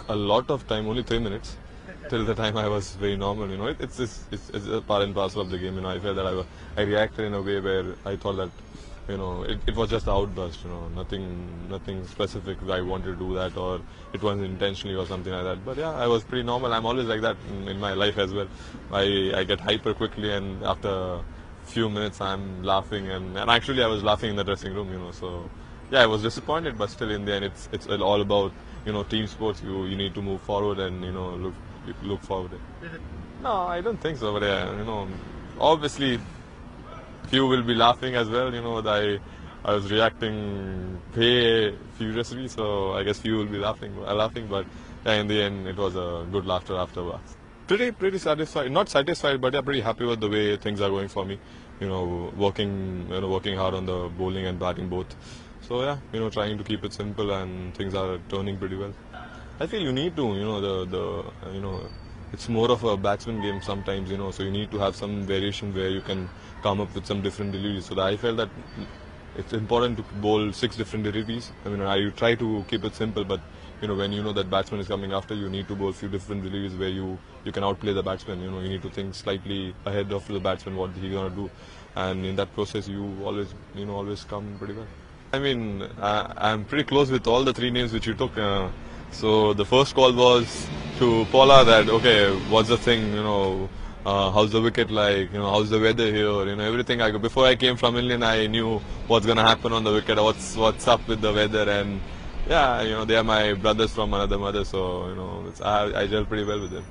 a lot of time, only 3 minutes, till the time I was very normal. It's a part and parcel of the game. I felt that I reacted in a way where I thought that it was just an outburst. Nothing specific. I wanted to do that, or it wasn't intentionally or something like that. But yeah, I was pretty normal. I'm always like that in my life as well. I get hyper quickly, and after few minutes I'm laughing, and actually I was laughing in the dressing room. So yeah, I was disappointed, but still in the end it's all about team sports. You need to move forward and look forward. No, I don't think so. But yeah, obviously few will be laughing as well. I was reacting way furiously, so I guess few will be laughing. But yeah, in the end, it was a good laughter afterwards. Pretty satisfied. Not satisfied, but yeah, pretty happy with the way things are going for me. Working hard on the bowling and batting both. So yeah, trying to keep it simple, and things are turning pretty well. I feel you need to, it's more of a batsman game sometimes, so you need to have some variation where you can come up with some different deliveries. So that I felt that it's important to bowl 6 different deliveries. I try to keep it simple, but when that batsman is coming after, you need to bowl a few different deliveries where you can outplay the batsman. You need to think slightly ahead of the batsman what he's gonna do, and in that process, you always come pretty well. I'm pretty close with all the 3 names which you took. So the first call was to Paula that, okay, what's the thing, how's the wicket like, how's the weather here, everything. Before I came from England, I knew what's going to happen on the wicket, what's up with the weather, and yeah, they are my brothers from another mother, so, I gel pretty well with them.